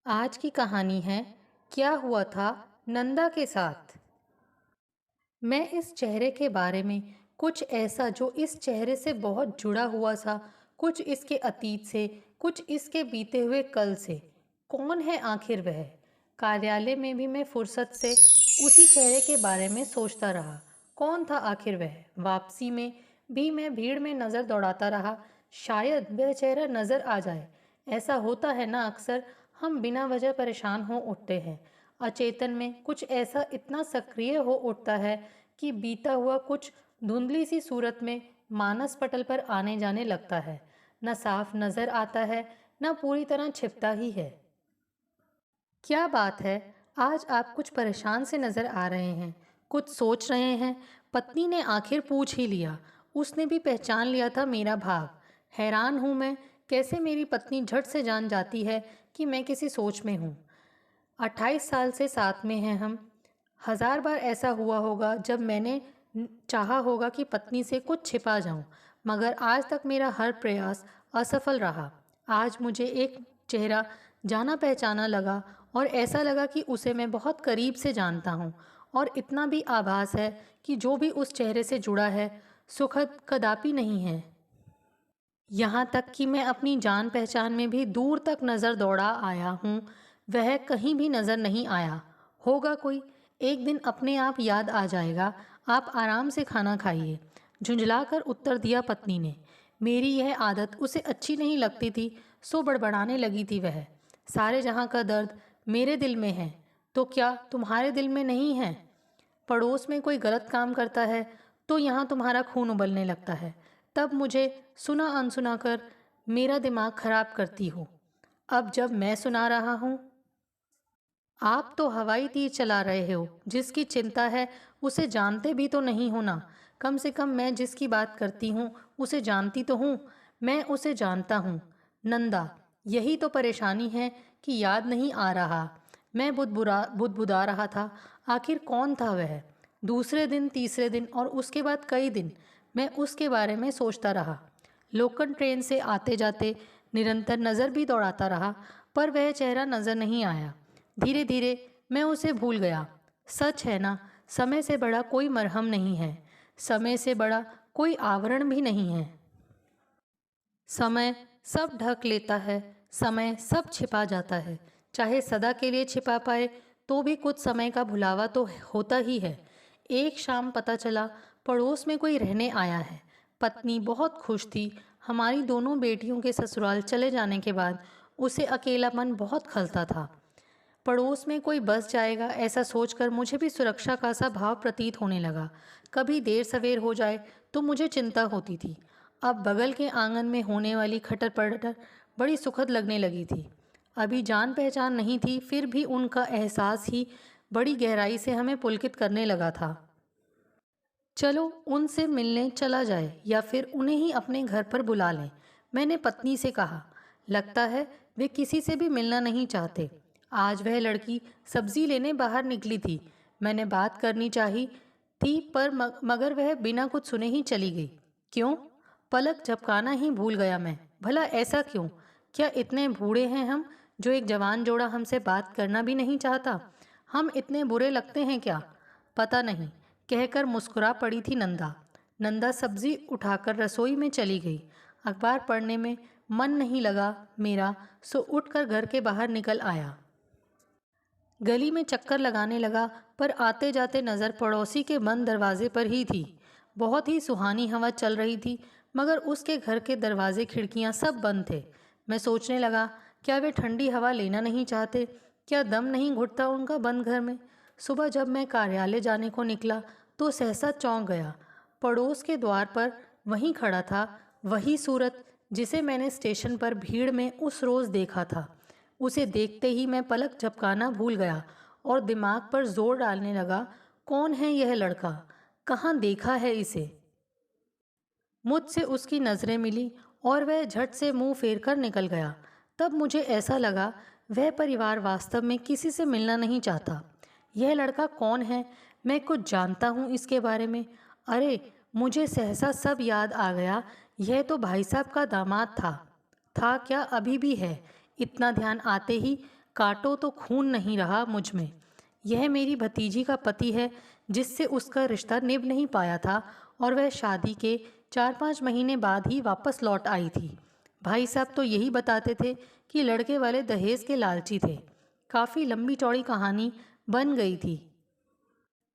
आज की कहानी है क्या हुआ था नंदा के साथ। मैं इस चेहरे के बारे में कुछ ऐसा जो इस चेहरे से बहुत जुड़ा हुआ था, कुछ इसके अतीत से, कुछ इसके बीते हुए कल से। कौन है आखिर वह? कार्यालय में भी मैं फुर्सत से उसी चेहरे के बारे में सोचता रहा। कौन था आखिर वह? वापसी में भी मैं भीड़ में नज़र दौड़ाता रहा, शायद वह चेहरा नज़र आ जाए। ऐसा होता है ना, अक्सर हम बिना वजह परेशान हो उठते हैं। अचेतन में कुछ ऐसा इतना सक्रिय हो उठता है कि बीता हुआ कुछ धुंधली सी सूरत में मानस पटल पर आने जाने लगता है। न साफ नजर आता है, न पूरी तरह छिपता ही है। क्या बात है, आज आप कुछ परेशान से नजर आ रहे हैं, कुछ सोच रहे हैं। पत्नी ने आखिर पूछ ही लिया। उसने भी पहचान लिया था मेरा भाव। हैरान हूं मैं, कैसे मेरी पत्नी झट से जान जाती है कि मैं किसी सोच में हूँ। 28 साल से साथ में हैं हम। हजार बार ऐसा हुआ होगा जब मैंने चाहा होगा कि पत्नी से कुछ छिपा जाऊं, मगर आज तक मेरा हर प्रयास असफल रहा। आज मुझे एक चेहरा जाना पहचाना लगा और ऐसा लगा कि उसे मैं बहुत करीब से जानता हूँ। और इतना भी आभास है कि जो भी उस चेहरे से जुड़ा है सुखद कदापि नहीं है। यहाँ तक कि मैं अपनी जान पहचान में भी दूर तक नज़र दौड़ा आया हूँ, वह कहीं भी नज़र नहीं आया। होगा कोई, एक दिन अपने आप याद आ जाएगा। आप आराम से खाना खाइए, झुंझलाकर उत्तर दिया पत्नी ने। मेरी यह आदत उसे अच्छी नहीं लगती थी, सो बड़बड़ाने लगी थी वह। सारे जहाँ का दर्द मेरे दिल में है, तो क्या तुम्हारे दिल में नहीं है? पड़ोस में कोई गलत काम करता है तो यहाँ तुम्हारा खून उबलने लगता है। तब मुझे सुना अनसुना कर मेरा दिमाग खराब करती हो। अब जब मैं सुना रहा हूँ, आप तो हवाई तीर चला रहे हो। जिसकी चिंता है उसे जानते भी तो नहीं हो ना। कम से कम मैं जिसकी बात करती हूँ उसे जानती तो हूँ। मैं उसे जानता हूँ। नंदा। यही तो परेशानी है कि याद नहीं आ रहा। मैं बुदबुदा रहा था। आखिर कौन था वह? दूसरे दिन, तीसरे दिन और उसके बाद कई दिन मैं उसके बारे में सोचता रहा। लोकल ट्रेन से आते जाते निरंतर नज़र भी दौड़ाता रहा, पर वह चेहरा नज़र नहीं आया। धीरे धीरे मैं उसे भूल गया। सच है ना, समय से बड़ा कोई मरहम नहीं है। समय से बड़ा कोई आवरण भी नहीं है। समय सब ढक लेता है, समय सब छिपा जाता है। चाहे सदा के लिए छिपा पाए तो भी कुछ समय का भुलावा तो होता ही है। एक शाम पता चला पड़ोस में कोई रहने आया है। पत्नी बहुत खुश थी। हमारी दोनों बेटियों के ससुराल चले जाने के बाद उसे अकेलापन बहुत खलता था। पड़ोस में कोई बस जाएगा ऐसा सोचकर मुझे भी सुरक्षा का सा भाव प्रतीत होने लगा। कभी देर सवेर हो जाए तो मुझे चिंता होती थी। अब बगल के आंगन में होने वाली खटर पटर बड़ी सुखद लगने लगी थी। अभी जान पहचान नहीं थी, फिर भी उनका एहसास ही बड़ी गहराई से हमें पुलकित करने लगा था। चलो उनसे मिलने चला जाए या फिर उन्हें ही अपने घर पर बुला लें, मैंने पत्नी से कहा। लगता है वे किसी से भी मिलना नहीं चाहते। आज वह लड़की सब्जी लेने बाहर निकली थी। मैंने बात करनी चाही थी, पर मगर वह बिना कुछ सुने ही चली गई। क्यों? पलक झपकाना ही भूल गया मैं। भला ऐसा क्यों? क्या इतने बूढ़े हैं हम जो एक जवान जोड़ा हमसे बात करना भी नहीं चाहता? हम इतने बुरे लगते हैं क्या? पता नहीं, कहकर मुस्कुरा पड़ी थी नंदा। नंदा सब्जी उठाकर रसोई में चली गई। अखबार पढ़ने में मन नहीं लगा मेरा, सो उठकर घर के बाहर निकल आया। गली में चक्कर लगाने लगा, पर आते जाते नज़र पड़ोसी के बंद दरवाजे पर ही थी। बहुत ही सुहानी हवा चल रही थी, मगर उसके घर के दरवाजे खिड़कियां सब बंद थे। मैं सोचने लगा, क्या वे ठंडी हवा लेना नहीं चाहते? क्या दम नहीं घुटता उनका बंद घर में? सुबह जब मैं कार्यालय जाने को निकला तो सहसा चौंक गया। पड़ोस के द्वार पर वहीं खड़ा था वही सूरत जिसे मैंने स्टेशन पर भीड़ में उस रोज़ देखा था। उसे देखते ही मैं पलक झपकाना भूल गया और दिमाग पर जोर डालने लगा। कौन है यह लड़का? कहाँ देखा है इसे? मुझसे उसकी नज़रें मिली और वह झट से मुंह फेर कर निकल गया। तब मुझे ऐसा लगा वह परिवार वास्तव में किसी से मिलना नहीं चाहता। यह लड़का कौन है? मैं कुछ जानता हूँ इसके बारे में। अरे, मुझे सहसा सब याद आ गया। यह तो भाई साहब का दामाद था। था क्या, अभी भी है? इतना ध्यान आते ही काटो तो खून नहीं रहा मुझ में। यह मेरी भतीजी का पति है, जिससे उसका रिश्ता निभ नहीं पाया था और वह शादी के 4-5 महीने बाद ही वापस लौट आई थी। भाई साहब तो यही बताते थे कि लड़के वाले दहेज के लालची थे। काफ़ी लंबी चौड़ी कहानी बन गई थी।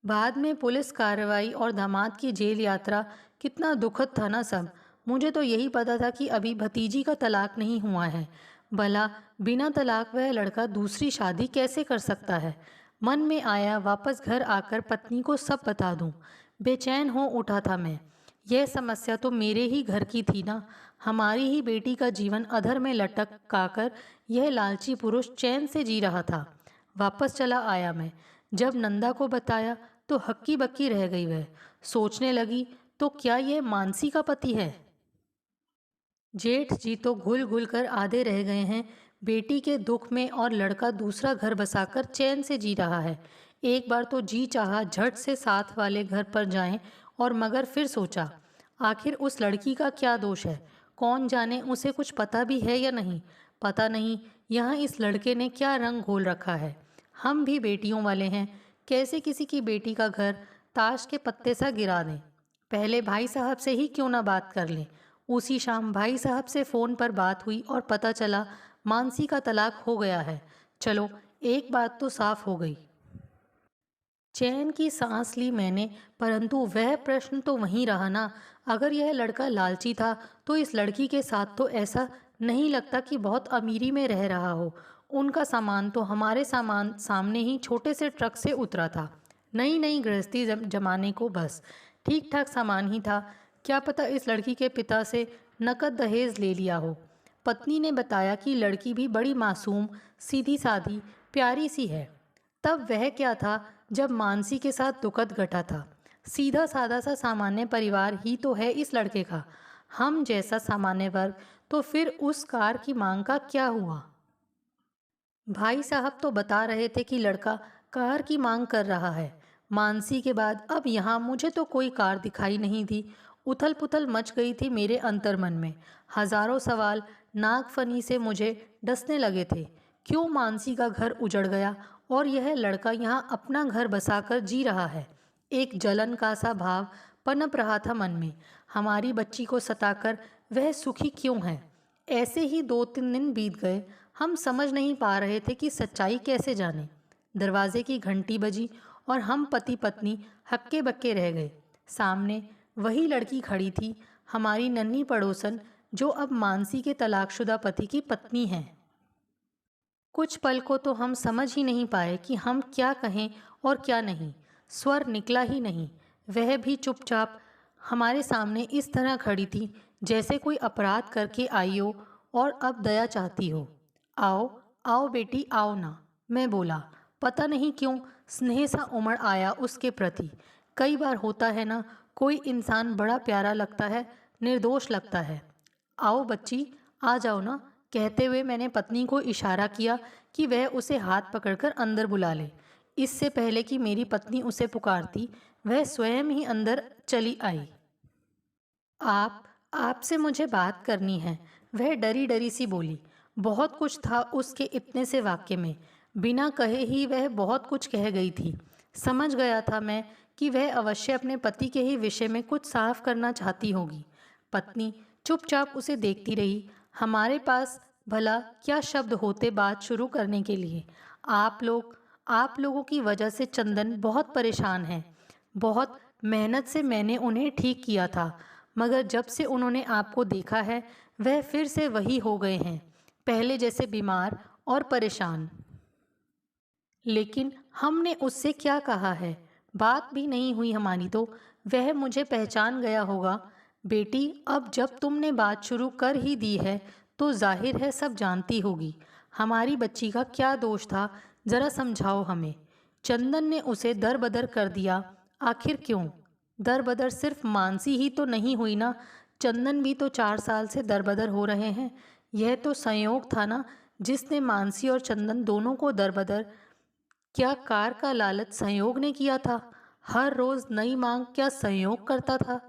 बाद में पुलिस कार्रवाई और दामाद की जेल यात्रा, कितना दुखद था ना सब। मुझे तो यही पता था कि अभी भतीजी का तलाक नहीं हुआ है। भला बिना तलाक वह लड़का दूसरी शादी कैसे कर सकता है। मन में आया वापस घर आकर पत्नी को सब बता दूं। बेचैन हो उठा था मैं। यह समस्या तो मेरे ही घर की थी ना। हमारी ही बेटी का जीवन अधर में लटकाकर यह लालची पुरुष चैन से जी रहा था। वापस चला आया मैं। जब नंदा को बताया तो हक्की बक्की रह गई वह। सोचने लगी, तो क्या यह मानसी का पति है। जेठ जी तो घुल घुल कर आधे रह गए हैं बेटी के दुख में, और लड़का दूसरा घर बसाकर चैन से जी रहा है। एक बार तो जी चाहा झट से साथ वाले घर पर जाएं, और मगर फिर सोचा, आखिर उस लड़की का क्या दोष है। कौन जाने उसे कुछ पता भी है या नहीं। पता नहीं यहाँ इस लड़के ने क्या रंग घोल रखा है। हम भी बेटियों वाले हैं, कैसे किसी की बेटी का घर ताश के पत्ते सा गिरा दें। पहले भाई साहब से ही क्यों ना बात कर लें। उसी शाम भाई साहब से फ़ोन पर बात हुई और पता चला मानसी का तलाक हो गया है। चलो, एक बात तो साफ हो गई। चैन की सांस ली मैंने, परंतु वह प्रश्न तो वहीं रहा ना। अगर यह लड़का लालची था तो इस लड़की के साथ तो ऐसा नहीं लगता कि बहुत अमीरी में रह रहा हो। उनका सामान तो हमारे सामान सामने ही छोटे से ट्रक से उतरा था। नई नई गृहस्थी जमाने को बस ठीक ठाक सामान ही था। क्या पता इस लड़की के पिता से नकद दहेज ले लिया हो। पत्नी ने बताया कि लड़की भी बड़ी मासूम, सीधी सादी, प्यारी सी है। तब वह क्या था जब मानसी के साथ दुखद घटा था। सीधा सादा सा सामान्य परिवार ही तो है इस लड़के का। हम जैसा सामान्य वर्ग। तो फिर उस कार की मांग का क्या हुआ। भाई साहब तो बता रहे थे कि लड़का कार की मांग कर रहा है। मानसी के बाद अब यहाँ मुझे तो कोई कार दिखाई नहीं दी। उथल पुथल मच गई थी मेरे अंतर्मन में। हजारों सवाल नागफनी से मुझे डसने लगे थे। क्यों मानसी का घर उजड़ गया और यह लड़का यहाँ अपना घर बसाकर जी रहा है। एक जलन का सा भाव पनप रहा था मन में। हमारी बच्ची को सताकर वह सुखी क्यों है। ऐसे ही 2-3 दिन बीत गए। हम समझ नहीं पा रहे थे कि सच्चाई कैसे जाने। दरवाजे की घंटी बजी और हम पति पत्नी हक्के बक्के रह गए। सामने वही लड़की खड़ी थी, हमारी नन्ही पड़ोसन, जो अब मानसी के तलाकशुदा पति की पत्नी है। कुछ पल को तो हम समझ ही नहीं पाए कि हम क्या कहें और क्या नहीं। स्वर निकला ही नहीं। वह भी चुपचाप हमारे सामने इस तरह खड़ी थी जैसे कोई अपराध करके आई हो और अब दया चाहती हो। आओ, आओ बेटी, आओ ना, मैं बोला। पता नहीं क्यों स्नेह सा उमड़ आया उसके प्रति। कई बार होता है ना, कोई इंसान बड़ा प्यारा लगता है, निर्दोष लगता है। आओ बच्ची, आ जाओ ना, कहते हुए मैंने पत्नी को इशारा किया कि वह उसे हाथ पकड़कर अंदर बुला ले। इससे पहले कि मेरी पत्नी उसे पुकारती, वह स्वयं ही अंदर चली आई। आपसे मुझे बात करनी है, वह डरी डरी सी बोली। बहुत कुछ था उसके इतने से वाक्य में। बिना कहे ही वह बहुत कुछ कह गई थी। समझ गया था मैं कि वह अवश्य अपने पति के ही विषय में कुछ साफ करना चाहती होगी। पत्नी चुपचाप उसे देखती रही। हमारे पास भला क्या शब्द होते बात शुरू करने के लिए। आप लोगों की वजह से चंदन बहुत परेशान है। बहुत मेहनत से मैंने उन्हें ठीक किया था, मगर जब से उन्होंने आपको देखा है वह फिर से वही हो गए हैं, पहले जैसे बीमार और परेशान। लेकिन हमने उससे क्या कहा है, बात भी नहीं हुई हमारी तो वह मुझे पहचान गया होगा। बेटी, अब जब तुमने बात शुरू कर ही दी है तो जाहिर है सब जानती होगी। हमारी बच्ची का क्या दोष था, ज़रा समझाओ हमें। चंदन ने उसे दरबदर कर दिया। आखिर क्यों? दरबदर सिर्फ मानसी ही तो नहीं हुई ना, चंदन भी तो 4 साल से दरबदर हो रहे हैं। यह तो संयोग था ना जिसने मानसी और चंदन दोनों को दरबदर। क्या कार का लालच संयोग ने किया था? हर रोज नई मांग क्या संयोग करता था?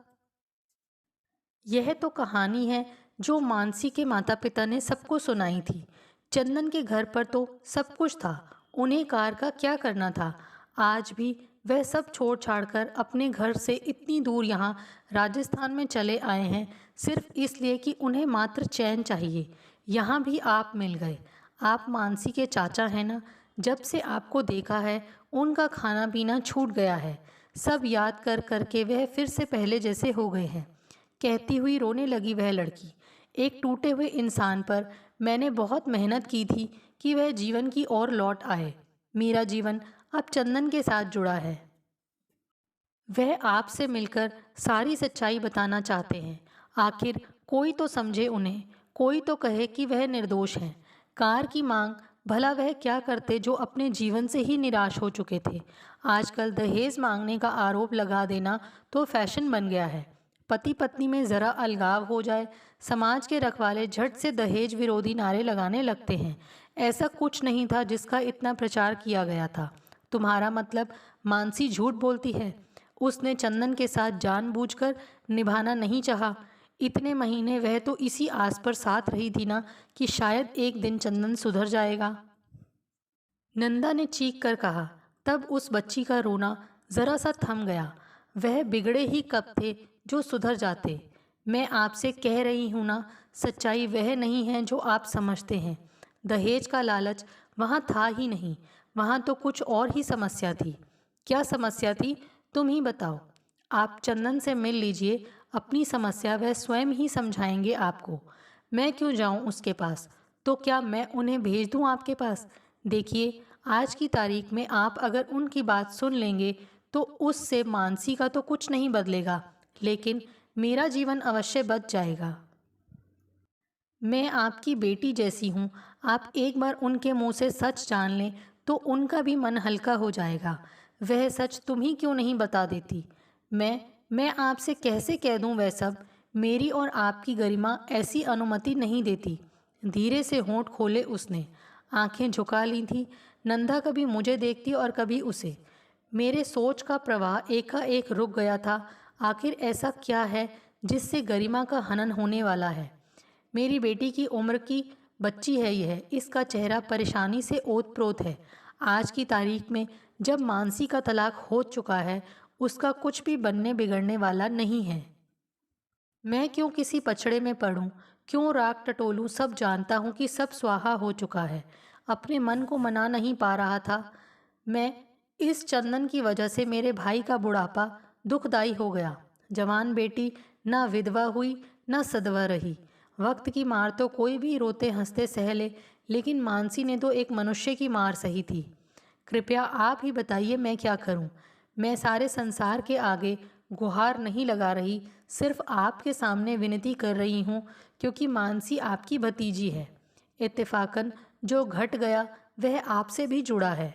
यह तो कहानी है जो मानसी के माता पिता ने सबको सुनाई थी। चंदन के घर पर तो सब कुछ था, उन्हें कार का क्या करना था। आज भी वह सब छोड़ छाड़कर अपने घर से इतनी दूर यहाँ राजस्थान में चले आए हैं, सिर्फ इसलिए कि उन्हें मात्र चैन चाहिए। यहाँ भी आप मिल गए। आप मानसी के चाचा हैं ना। जब से आपको देखा है उनका खाना पीना छूट गया है। सब याद कर करके वह फिर से पहले जैसे हो गए हैं। कहती हुई रोने लगी वह लड़की। एक टूटे हुए इंसान पर मैंने बहुत मेहनत की थी कि वह जीवन की ओर लौट आए। मेरा जीवन अब चंदन के साथ जुड़ा है। वह आपसे मिलकर सारी सच्चाई बताना चाहते हैं। आखिर कोई तो समझे उन्हें, कोई तो कहे कि वह निर्दोष हैं। कार की मांग, भला वह क्या करते जो अपने जीवन से ही निराश हो चुके थे। आजकल दहेज मांगने का आरोप लगा देना तो फैशन बन गया है। पति पत्नी में ज़रा अलगाव हो जाए, समाज के रखवाले झट से दहेज विरोधी नारे लगाने लगते हैं। ऐसा कुछ नहीं था जिसका इतना प्रचार किया गया था। तुम्हारा मतलब मानसी झूठ बोलती है। उसने चंदन के साथ जानबूझकर निभाना नहीं चाहा। इतने महीने वह तो इसी आस पर साथ रही थी ना कि शायद एक दिन चंदन सुधर जाएगा। नंदा ने चीख कर कहा। तब उस बच्ची का रोना जरा सा थम गया। वह बिगड़े ही कब थे जो सुधर जाते। मैं आपसे कह रही हूँ ना, सच्चाई वह नहीं है जो आप समझते हैं। दहेज का लालच वहाँ था ही नहीं। वहाँ तो कुछ और ही समस्या थी। क्या समस्या थी, तुम ही बताओ। आप चंदन से मिल लीजिए, अपनी समस्या वह स्वयं ही समझाएंगे आपको। मैं क्यों जाऊं उसके पास? तो क्या मैं उन्हें भेज दूं आपके पास? देखिए, आज की तारीख में आप अगर उनकी बात सुन लेंगे तो उससे मानसी का तो कुछ नहीं बदलेगा, लेकिन मेरा जीवन अवश्य बच जाएगा। मैं आपकी बेटी जैसी हूँ। आप एक बार उनके मुंह से सच जान लें तो उनका भी मन हल्का हो जाएगा। वह सच तुम ही क्यों नहीं बता देती? मैं आपसे कैसे कह दूं वह सब? मेरी और आपकी गरिमा ऐसी अनुमति नहीं देती। धीरे से होंठ खोले उसने। आंखें झुका ली थी। नंदा कभी मुझे देखती और कभी उसे। मेरे सोच का प्रवाह एकाएक रुक गया था। आखिर ऐसा क्या है जिससे गरिमा का हनन होने वाला है? मेरी बेटी की उम्र की बच्ची है यह। इसका चेहरा परेशानी से ओत-प्रोत है। आज की तारीख में जब मानसी का तलाक हो चुका है, उसका कुछ भी बनने बिगड़ने वाला नहीं है। मैं क्यों किसी पचड़े में पड़ूं? क्यों राग टटोलूं? सब जानता हूं कि सब स्वाहा हो चुका है। अपने मन को मना नहीं पा रहा था मैं। इस चंदन की वजह से मेरे भाई का बुढ़ापा दुखदाई हो गया। जवान बेटी ना विधवा हुई ना सधवा रही। वक्त की मार तो कोई भी रोते हंसते सह ले, लेकिन मानसी ने तो एक मनुष्य की मार सही थी। कृपया आप ही बताइए मैं क्या करूं? मैं सारे संसार के आगे गुहार नहीं लगा रही, सिर्फ आपके सामने विनती कर रही हूं, क्योंकि मानसी आपकी भतीजी है। इत्तेफाकन जो घट गया वह आपसे भी जुड़ा है।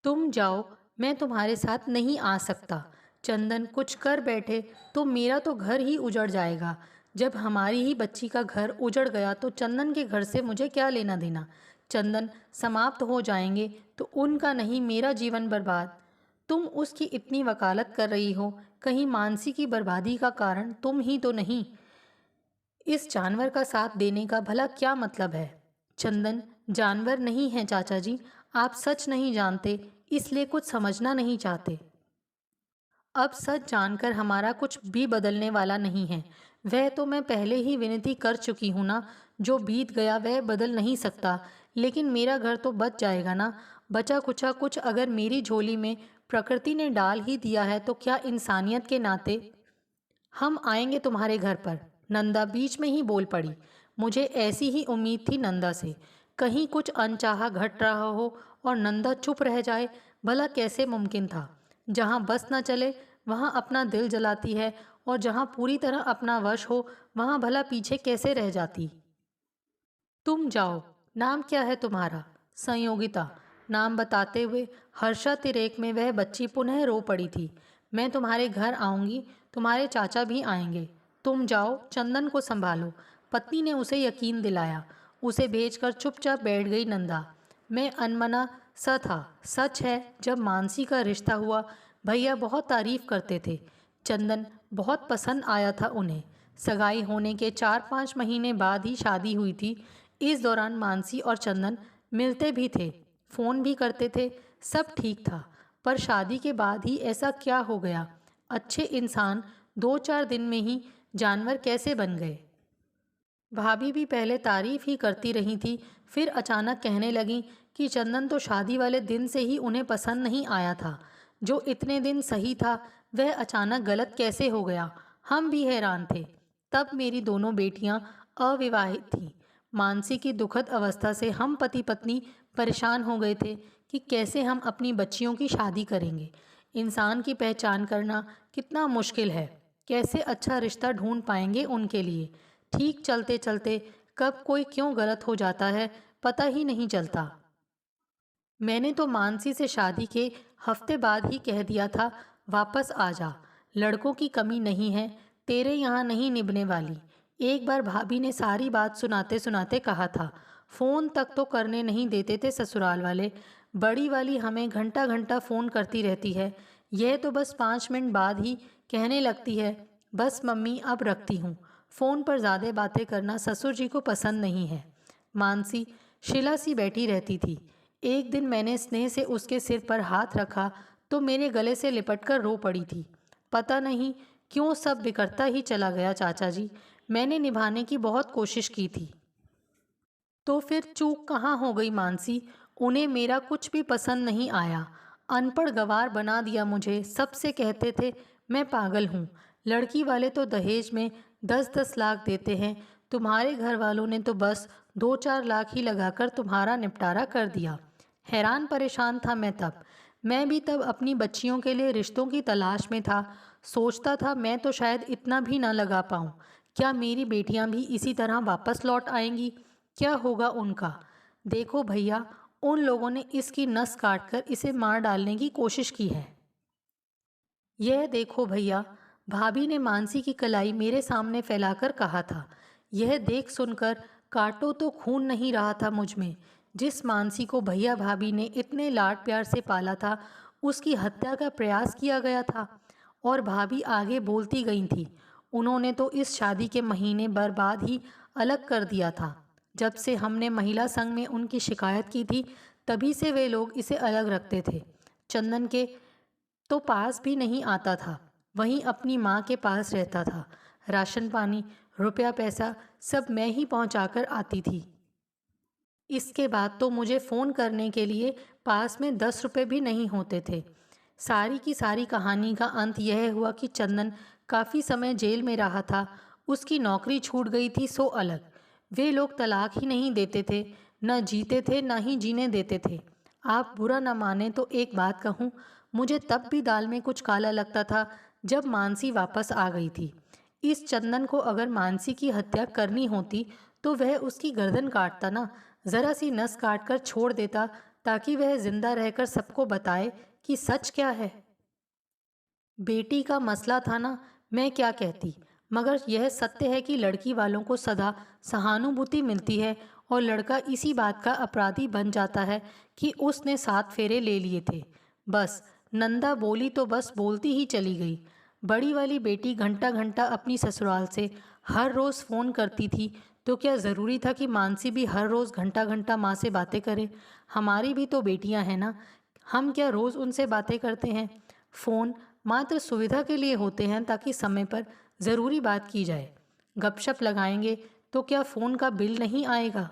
तुम जाओ, मैं तुम्हारे साथ नहीं आ सकता। चंदन कुछ कर बैठे तो मेरा तो घर ही उजड़ जाएगा। जब हमारी ही बच्ची का घर उजड़ गया तो चंदन के घर से मुझे क्या लेना देना? चंदन समाप्त हो जाएंगे तो उनका नहीं, मेरा जीवन बर्बाद। तुम उसकी इतनी वकालत कर रही हो, कहीं मानसी की बर्बादी का कारण तुम ही तो नहीं? इस जानवर का साथ देने का भला क्या मतलब है? चंदन जानवर नहीं है चाचा जी। आप सच नहीं जानते, इसलिए कुछ समझना नहीं चाहते। अब सच जानकर हमारा कुछ भी बदलने वाला नहीं है। वह तो मैं पहले ही विनती कर चुकी हूँ ना। जो बीत गया वह बदल नहीं सकता, लेकिन मेरा घर तो बच जाएगा ना। बचा कुचा कुछ अगर मेरी झोली में प्रकृति ने डाल ही दिया है तो क्या इंसानियत के नाते हम आएंगे तुम्हारे घर पर? नंदा बीच में ही बोल पड़ी। मुझे ऐसी ही उम्मीद थी नंदा से। कहीं कुछ अनचाहा घट रहा हो और नंदा चुप रह जाए, भला कैसे मुमकिन था? जहाँ बस न चले वहाँ अपना दिल जलाती है, और जहाँ पूरी तरह अपना वश हो वहाँ भला पीछे कैसे रह जाती? तुम जाओ। नाम क्या है तुम्हारा? संयोगिता। नाम बताते हुए हर्षातिरेक में वह बच्ची पुनः रो पड़ी थी। मैं तुम्हारे घर आऊंगी, तुम्हारे चाचा भी आएंगे। तुम जाओ, चंदन को संभालो। पत्नी ने उसे यकीन दिलाया। उसे भेजकर चुपचाप बैठ गई नंदा। मैं अनमना सा था। सच है, जब मानसी का रिश्ता हुआ भैया बहुत तारीफ करते थे। चंदन बहुत पसंद आया था उन्हें। सगाई होने के 4-5 महीने बाद ही शादी हुई थी। इस दौरान मानसी और चंदन मिलते भी थे, फ़ोन भी करते थे, सब ठीक था। पर शादी के बाद ही ऐसा क्या हो गया? अच्छे इंसान 2-4 दिन में ही जानवर कैसे बन गए? भाभी भी पहले तारीफ ही करती रही थी, फिर अचानक कहने लगी कि चंदन तो शादी वाले दिन से ही उन्हें पसंद नहीं आया था। जो इतने दिन सही था, वह अचानक गलत कैसे हो गया? हम भी हैरान थे। तब मेरी दोनों बेटियां अविवाहित थीं। मानसी की दुखद अवस्था से हम पति पत्नी परेशान हो गए थे कि कैसे हम अपनी बच्चियों की शादी करेंगे। इंसान की पहचान करना कितना मुश्किल है। कैसे अच्छा रिश्ता ढूंढ पाएंगे उनके लिए? ठीक चलते चलते कब कोई क्यों गलत हो जाता है, पता ही नहीं चलता। मैंने तो मानसी से शादी के हफ्ते बाद ही कह दिया था, वापस आ जा, लड़कों की कमी नहीं है, तेरे यहाँ नहीं निभने वाली। एक बार भाभी ने सारी बात सुनाते सुनाते कहा था। फ़ोन तक तो करने नहीं देते थे ससुराल वाले। बड़ी वाली हमें घंटा घंटा फ़ोन करती रहती है। यह तो बस 5 मिनट बाद ही कहने लगती है, बस मम्मी अब रखती हूँ। फ़ोन पर ज़्यादा बातें करना ससुर जी को पसंद नहीं है। मानसी शिला सी बैठी रहती थी। एक दिन मैंने स्नेह से उसके सिर पर हाथ रखा तो मेरे गले से लिपटकर रो पड़ी थी। पता नहीं क्यों सब बिखरता ही चला गया चाचा जी। मैंने निभाने की बहुत कोशिश की थी। तो फिर चूक कहाँ हो गई मानसी? उन्हें मेरा कुछ भी पसंद नहीं आया। अनपढ़ गंवार बना दिया मुझे। सबसे कहते थे मैं पागल हूँ। लड़की वाले तो दहेज में 10-10 लाख देते हैं। तुम्हारे घर वालों ने तो बस 2-4 लाख ही लगाकर तुम्हारा निपटारा कर दिया। हैरान परेशान था मैं तब। मैं भी तब अपनी बच्चियों के लिए रिश्तों की तलाश में था। सोचता था मैं तो शायद इतना भी ना लगा पाऊँ। क्या मेरी बेटियां भी इसी तरह वापस लौट आएंगी? क्या होगा उनका? देखो भैया, उन लोगों ने इसकी नस काटकर इसे मार डालने की कोशिश की है। यह देखो भैया, भाभी ने मानसी की कलाई मेरे सामने फैलाकर कहा था। यह देख सुनकर काटो तो खून नहीं रहा था मुझ में। जिस मानसी को भैया भाभी ने इतने लाड प्यार से पाला था, उसकी हत्या का प्रयास किया गया था। और भाभी आगे बोलती गई थी, उन्होंने तो इस शादी के महीने बर्बाद ही अलग कर दिया था। जब से हमने महिला संघ में उनकी शिकायत की थी, तभी से वे लोग इसे अलग रखते थे। चंदन के तो पास भी नहीं आता था, वहीं अपनी माँ के पास रहता था। राशन पानी, रुपया पैसा सब मैं ही पहुँचाकर आती थी। इसके बाद तो मुझे फ़ोन करने के लिए पास में 10 रुपए भी नहीं होते थे। सारी की सारी कहानी का अंत यह हुआ कि चंदन काफ़ी समय जेल में रहा था। उसकी नौकरी छूट गई थी सो अलग। वे लोग तलाक ही नहीं देते थे, न जीते थे न ही जीने देते थे। आप बुरा न माने तो एक बात कहूँ, मुझे तब भी दाल में कुछ काला लगता था जब मानसी वापस आ गई थी। इस चंदन को अगर मानसी की हत्या करनी होती तो वह उसकी गर्दन काटता ना, ज़रा सी नस काट कर छोड़ देता ताकि वह जिंदा रहकर सबको बताए कि सच क्या है। बेटी का मसला था ना, मैं क्या कहती। मगर यह सत्य है कि लड़की वालों को सदा सहानुभूति मिलती है और लड़का इसी बात का अपराधी बन जाता है कि उसने 7 फेरे ले लिए थे। बस नंदा बोली तो बस बोलती ही चली गई। बड़ी वाली बेटी घंटा घंटा अपनी ससुराल से हर रोज़ फ़ोन करती थी, तो क्या ज़रूरी था कि मानसी भी हर रोज़ घंटा घंटा माँ से बातें करे? हमारी भी तो बेटियां हैं ना, हम क्या रोज़ उनसे बातें करते हैं? फ़ोन मात्र सुविधा के लिए होते हैं ताकि समय पर ज़रूरी बात की जाए। गपशप लगाएंगे तो क्या फ़ोन का बिल नहीं आएगा?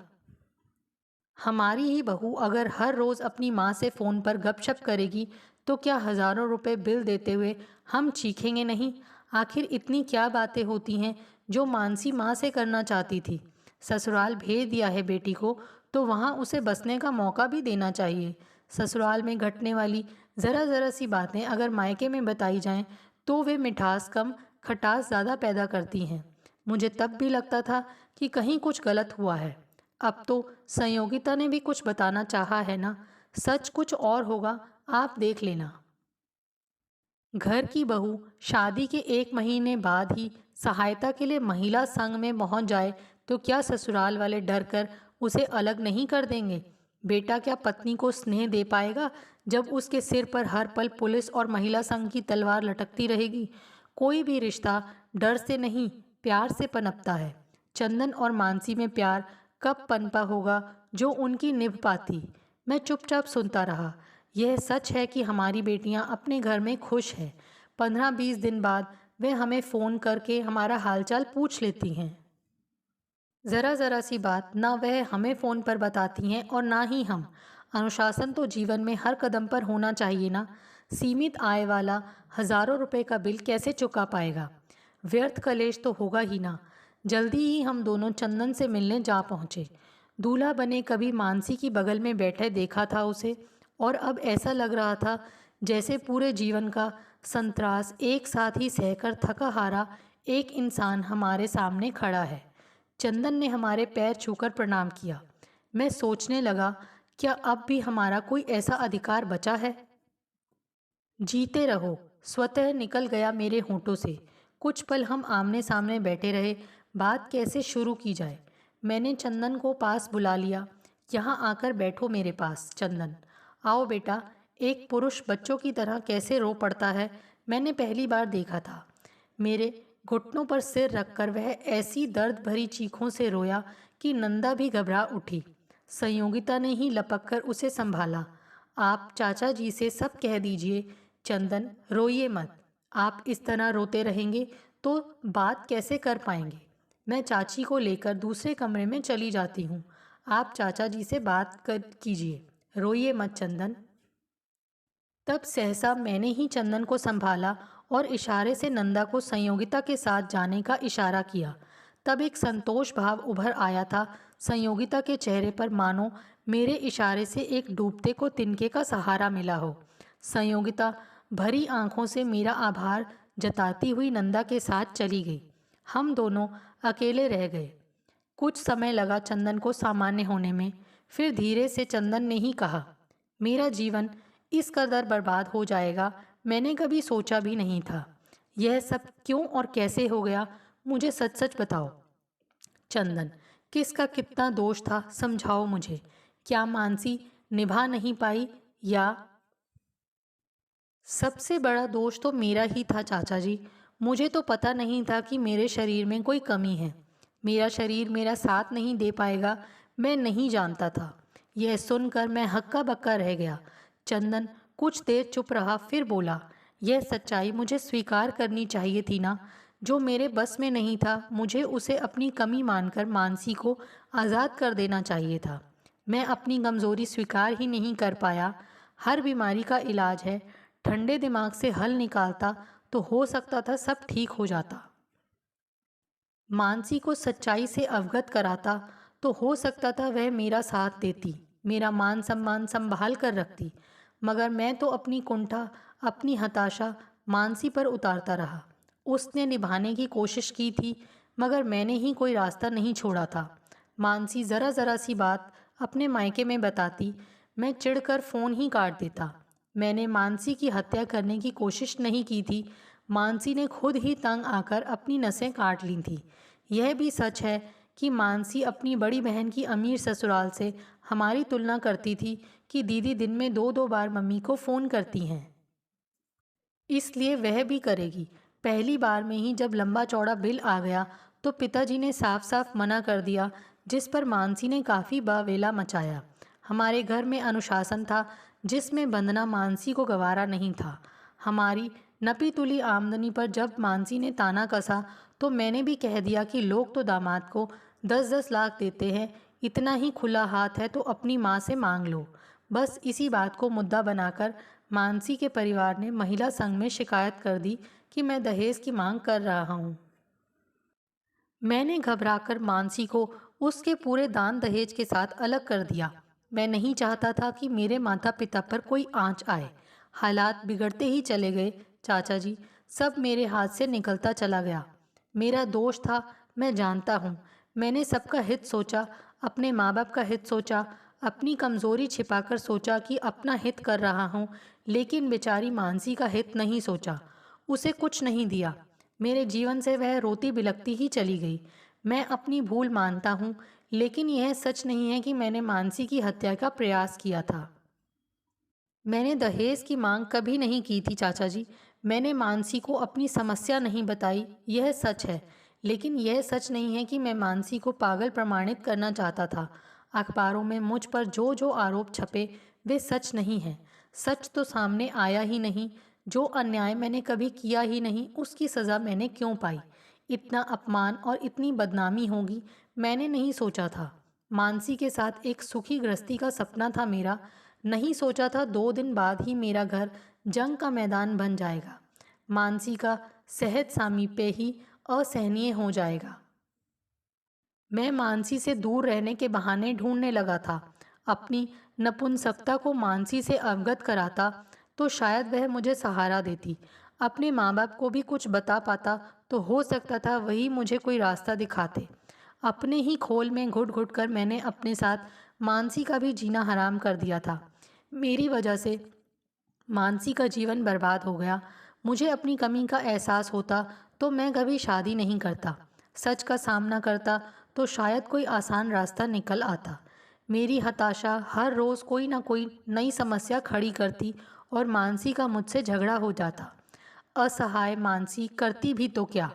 हमारी ही बहू अगर हर रोज़ अपनी माँ से फ़ोन पर गपशप करेगी तो क्या हज़ारों रुपए बिल देते हुए हम चीखेंगे नहीं? आखिर इतनी क्या बातें होती हैं जो मानसी माँ से करना चाहती थी? ससुराल भेज दिया है बेटी को तो वहाँ उसे बसने का मौका भी देना चाहिए। ससुराल में घटने वाली ज़रा ज़रा सी बातें अगर मायके में बताई जाएं तो वे मिठास कम खटास ज़्यादा पैदा करती हैं। मुझे तब भी लगता था कि कहीं कुछ गलत हुआ है। अब तो संयोगिता ने भी कुछ बताना चाहा है ना, सच कुछ और होगा, आप देख लेना। घर की बहू शादी के 1 महीने बाद ही सहायता के लिए महिला संघ में पहुंच जाए तो क्या ससुराल वाले डर कर उसे अलग नहीं कर देंगे? बेटा क्या पत्नी को स्नेह दे पाएगा जब उसके सिर पर हर पल पुलिस और महिला संघ की तलवार लटकती रहेगी? कोई भी रिश्ता डर से नहीं, प्यार से पनपता है। चंदन और मानसी में प्यार कब पनपा होगा जो उनकी निभ पाती। मैं चुपचाप सुनता रहा। यह सच है कि हमारी बेटियां अपने घर में खुश हैं। 15-20 दिन बाद वे हमें फ़ोन करके हमारा हालचाल पूछ लेती हैं। ज़रा ज़रा सी बात ना वह हमें फ़ोन पर बताती हैं और ना ही हम। अनुशासन तो जीवन में हर कदम पर होना चाहिए ना। सीमित आय वाला हज़ारों रुपए का बिल कैसे चुका पाएगा? व्यर्थ कलेश तो होगा ही ना। जल्दी ही हम दोनों चंदन से मिलने जा पहुँचे। दूल्हा बने कभी मानसी की बगल में बैठे देखा था उसे, और अब ऐसा लग रहा था जैसे पूरे जीवन का संतरास एक साथ ही सहकर थका हारा एक इंसान हमारे सामने खड़ा है। चंदन ने हमारे पैर छूकर प्रणाम किया। मैं सोचने लगा, क्या अब भी हमारा कोई ऐसा अधिकार बचा है? जीते रहो स्वतः निकल गया मेरे होठों से। कुछ पल हम आमने सामने बैठे रहे। बात कैसे शुरू की जाए? मैंने चंदन को पास बुला लिया। यहाँ आकर बैठो मेरे पास चंदन। आओ बेटा। एक पुरुष बच्चों की तरह कैसे रो पड़ता है, मैंने पहली बार देखा था। मेरे घुटनों पर सिर रखकर वह ऐसी दर्द भरी चीखों से रोया कि नंदा भी घबरा उठी। संयोगिता ने ही लपक कर उसे संभाला। आप चाचा जी से सब कह दीजिए। चंदन, रोइए मत। आप इस तरह रोते रहेंगे तो बात कैसे कर पाएंगे? मैं चाची को लेकर दूसरे कमरे में चली जाती हूँ। आप चाचा जी से बात कर कीजिए। रोइए मत चंदन। तब सहसा मैंने ही चंदन को संभाला और इशारे से नंदा को संयोगिता के साथ जाने का इशारा किया। तब एक संतोष भाव उभर आया था संयोगिता के चेहरे पर, मानो मेरे इशारे से एक डूबते को तिनके का सहारा मिला हो। संयोगिता भरी आंखों से मेरा आभार जताती हुई नंदा के साथ चली गई। हम दोनों अकेले रह गए। कुछ समय लगा चंदन को सामान्य होने में। फिर धीरे से चंदन ने ही कहा, मेरा जीवन इस कदर बर्बाद हो जाएगा मैंने कभी सोचा भी नहीं था। यह सब क्यों और कैसे हो गया, मुझे सच सच बताओ। चंदन, किसका कितना दोष था, समझाओ मुझे। क्या मानसी निभा नहीं पाई, या सबसे बड़ा दोष तो मेरा ही था चाचा जी। मुझे तो पता नहीं था कि मेरे शरीर में कोई कमी है। मेरा शरीर मेरा साथ नहीं दे पाएगा, मैं नहीं जानता था। यह सुनकर मैं हक्का बक्का रह गया। चंदन कुछ देर चुप रहा, फिर बोला, यह सच्चाई मुझे स्वीकार करनी चाहिए थी ना। जो मेरे बस में नहीं था, मुझे उसे अपनी कमी मानकर मानसी को आज़ाद कर देना चाहिए था। मैं अपनी कमज़ोरी स्वीकार ही नहीं कर पाया। हर बीमारी का इलाज है। ठंडे दिमाग से हल निकालता तो हो सकता था सब ठीक हो जाता। मानसी को सच्चाई से अवगत कराता तो हो सकता था वह मेरा साथ देती, मेरा मान सम्मान संभाल कर रखती। मगर मैं तो अपनी कुंठा, अपनी हताशा मानसी पर उतारता रहा। उसने निभाने की कोशिश की थी, मगर मैंने ही कोई रास्ता नहीं छोड़ा था। मानसी ज़रा ज़रा सी बात अपने मायके में बताती, मैं चिढ़कर फ़ोन ही काट देता। मैंने मानसी की हत्या करने की कोशिश नहीं की थी। मानसी ने खुद ही तंग आकर अपनी नसें काट ली थी। यह भी सच है कि मानसी अपनी बड़ी बहन की अमीर ससुराल से हमारी तुलना करती थी कि दीदी दिन में 2-2 बार मम्मी को फ़ोन करती हैं, इसलिए वह भी करेगी। पहली बार में ही जब लंबा चौड़ा बिल आ गया तो पिताजी ने साफ साफ मना कर दिया, जिस पर मानसी ने काफ़ी बावेला मचाया। हमारे घर में अनुशासन था जिसमें वंदना मानसी को गवारा नहीं था। हमारी नपी तुली आमदनी पर जब मानसी ने ताना कसा तो मैंने भी कह दिया कि लोग तो दामाद को 10-10 लाख देते हैं, इतना ही खुला हाथ है तो अपनी माँ से मांग लो। बस इसी बात को मुद्दा बनाकर मानसी के परिवार ने महिला संघ में शिकायत कर दी कि मैं दहेज की मांग कर रहा हूँ। मैंने घबराकर मानसी को उसके पूरे दान दहेज के साथ अलग कर दिया। मैं नहीं चाहता था कि मेरे माता पिता पर कोई आंच आए। हालात बिगड़ते ही चले गए चाचा जी। सब मेरे हाथ से निकलता चला गया। मेरा दोष था, मैं जानता हूँ। मैंने सबका हित सोचा, अपने माँ बाप का हित सोचा, अपनी कमज़ोरी छिपाकर सोचा कि अपना हित कर रहा हूँ, लेकिन बेचारी मानसी का हित नहीं सोचा। उसे कुछ नहीं दिया। मेरे जीवन से वह रोती बिलखती ही चली गई। मैं अपनी भूल मानता हूँ, लेकिन यह सच नहीं है कि मैंने मानसी की हत्या का प्रयास किया था। मैंने दहेज की मांग कभी नहीं की थी चाचा जी। मैंने मानसी को अपनी समस्या नहीं बताई, यह सच है। लेकिन यह सच नहीं है कि मैं मानसी को पागल प्रमाणित करना चाहता था। अखबारों में मुझ पर जो जो आरोप छपे वे सच नहीं हैं। सच तो सामने आया ही नहीं। जो अन्याय मैंने कभी किया ही नहीं उसकी सज़ा मैंने क्यों पाई? इतना अपमान और इतनी बदनामी होगी मैंने नहीं सोचा था। मानसी के साथ एक सुखी गृहस्थी का सपना था मेरा। नहीं सोचा था 2 दिन बाद ही मेरा घर जंग का मैदान बन जाएगा। मानसी का सहज सामीप्य ही असहनीय हो जाएगा। मैं मानसी से दूर रहने के बहाने ढूंढने लगा था। अपनी नपुंसकता को मानसी से अवगत कराता तो शायद वह मुझे सहारा देती। अपने माँ बाप को भी कुछ बता पाता तो हो सकता था वही मुझे कोई रास्ता दिखाते। अपने ही खोल में घुट घुट कर मैंने अपने साथ मानसी का भी जीना हराम कर दिया था। मेरी वजह से मानसी का जीवन बर्बाद हो गया। मुझे अपनी कमी का एहसास होता तो मैं कभी शादी नहीं करता। सच का सामना करता तो शायद कोई आसान रास्ता निकल आता। मेरी हताशा हर रोज़ कोई ना कोई नई समस्या खड़ी करती और मानसी का मुझसे झगड़ा हो जाता। असहाय मानसी करती भी तो क्या।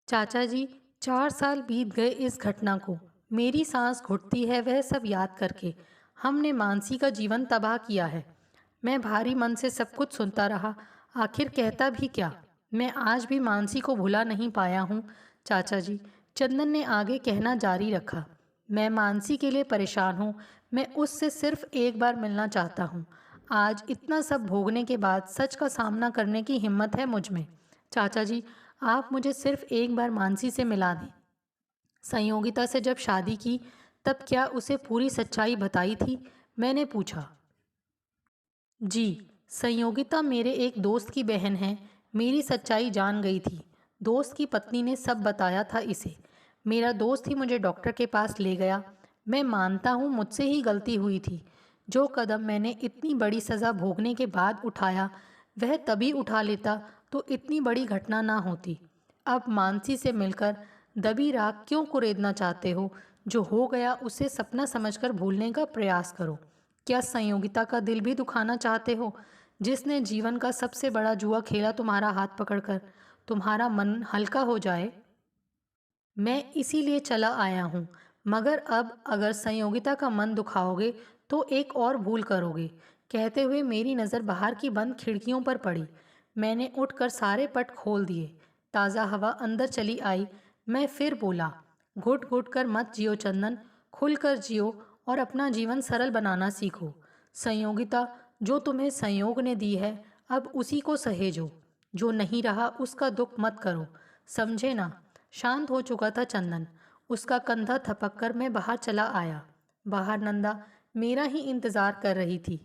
चाचा जी, 4 साल बीत गए इस घटना को। मेरी सांस घुटती है वह सब याद करके। हमने मानसी का जीवन तबाह किया है। मैं भारी मन से सब कुछ सुनता रहा। आखिर कहता भी क्या? मैं आज भी मानसी को भुला नहीं पाया हूँ। चाचा जी, चंदन ने आगे कहना जारी रखा, मैं मानसी के लिए परेशान हूँ। मैं उससे सिर्फ एक बार मिलना चाहता हूँ। आज इतना सब भोगने के बाद सच का सामना करने की हिम्मत है मुझ में। चाचा जी, आप मुझे सिर्फ एक बार मानसी से मिला दें। संयोगिता से जब शादी की तब क्या उसे पूरी सच्चाई बताई थी? मैंने पूछा। जी, संयोगिता मेरे एक दोस्त की बहन है। मेरी सच्चाई जान गई थी। दोस्त की पत्नी ने सब बताया था इसे। मेरा दोस्त ही मुझे डॉक्टर के पास ले गया। मैं मानता हूँ मुझसे ही गलती हुई थी। जो कदम मैंने इतनी बड़ी सज़ा भोगने के बाद उठाया वह तभी उठा लेता तो इतनी बड़ी घटना ना होती। अब मानसी से मिलकर दबी राख क्यों कुरेदना चाहते हो? जो हो गया उसे सपना समझकर भूलने का प्रयास करो। क्या संयोगिता का दिल भी दुखाना चाहते हो, जिसने जीवन का सबसे बड़ा जुआ खेला तुम्हारा हाथ पकड़कर? तुम्हारा मन हल्का हो जाए। मैं इसीलिए चला आया हूँ। मगर अब अगर संयोगिता का मन दुखाओगे तो एक और भूल करोगे। कहते हुए मेरी नज़र बाहर की बंद खिड़कियों पर पड़ी। मैंने उठकर सारे पट खोल दिए। ताज़ा हवा अंदर चली आई। मैं फिर बोला, घुट घुट कर मत जियो चंदन, खुल कर जियो और अपना जीवन सरल बनाना सीखो। संयोगिता जो तुम्हें संयोग ने दी है अब उसी को सहेजो। जो नहीं रहा उसका दुख मत करो, समझे ना? शांत हो चुका था चंदन। उसका कंधा थपक कर मैं बाहर चला आया। बाहर नंदा मेरा ही इंतज़ार कर रही थी।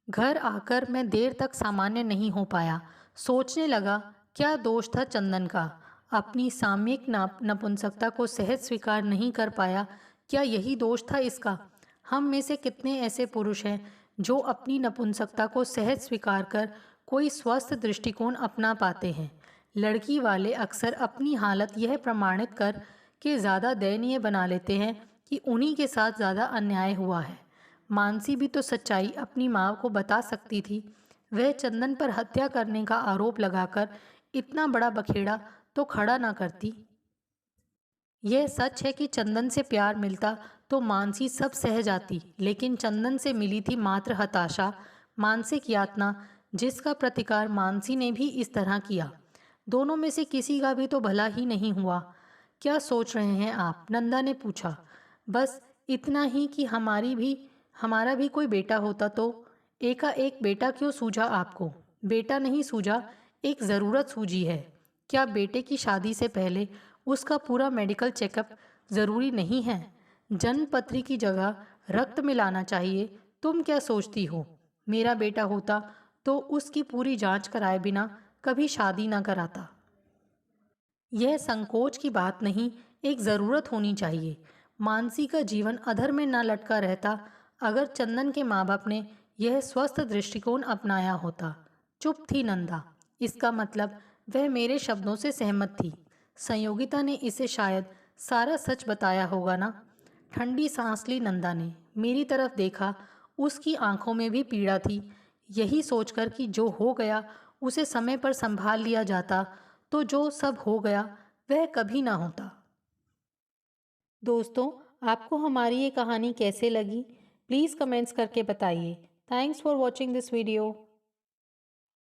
घर आकर मैं देर तक सामान्य नहीं हो पाया। सोचने लगा, क्या दोष था चंदन का? अपनी सामयिक नपुंसकता को सहज स्वीकार नहीं कर पाया। क्या यही दोष था इसका? हम में से कितने ऐसे पुरुष हैं जो अपनी नपुंसकता को सहज स्वीकार कर कोई स्वस्थ दृष्टिकोण अपना पाते हैं? लड़की वाले अक्सर अपनी हालत यह प्रमाणित कर के ज़्यादा दयनीय बना लेते हैं कि उन्हीं के साथ ज़्यादा अन्याय हुआ है। मानसी भी तो सच्चाई अपनी माँ को बता सकती थी। वह चंदन पर हत्या करने का आरोप लगाकर इतना बड़ा बखेड़ा तो खड़ा ना करती। यह सच है कि चंदन से प्यार मिलता तो मानसी सब सह जाती, लेकिन चंदन से मिली थी मात्र हताशा, मानसिक यातना, जिसका प्रतिकार मानसी ने भी इस तरह किया। दोनों में से किसी का भी तो भला ही नहीं हुआ। क्या सोच रहे हैं आप? नंदा ने पूछा। बस इतना ही कि हमारा भी कोई बेटा होता तो। एकाएक बेटा क्यों सूझा आपको? बेटा नहीं सूझा, एक ज़रूरत सूझी है। क्या बेटे की शादी से पहले उसका पूरा मेडिकल चेकअप ज़रूरी नहीं है? जन्मपत्री की जगह रक्त मिलाना चाहिए। तुम क्या सोचती हो? मेरा बेटा होता तो उसकी पूरी जांच कराए बिना कभी शादी ना कराता। यह संकोच की बात नहीं, एक ज़रूरत होनी चाहिए। मानसी का जीवन अधर में न लटका रहता अगर चंदन के माँ बाप ने यह स्वस्थ दृष्टिकोण अपनाया होता। चुप थी नंदा। इसका मतलब वह मेरे शब्दों से सहमत थी। संयोगिता ने इसे शायद सारा सच बताया होगा ना? ठंडी सांस ली नंदा ने। मेरी तरफ देखा। उसकी आंखों में भी पीड़ा थी। यही सोचकर कि जो हो गया उसे समय पर संभाल लिया जाता तो जो सब हो गया वह कभी ना होता। दोस्तों, आपको हमारी ये कहानी कैसे लगी? प्लीज़ कमेंट्स करके बताइए। Thanks for watching this video.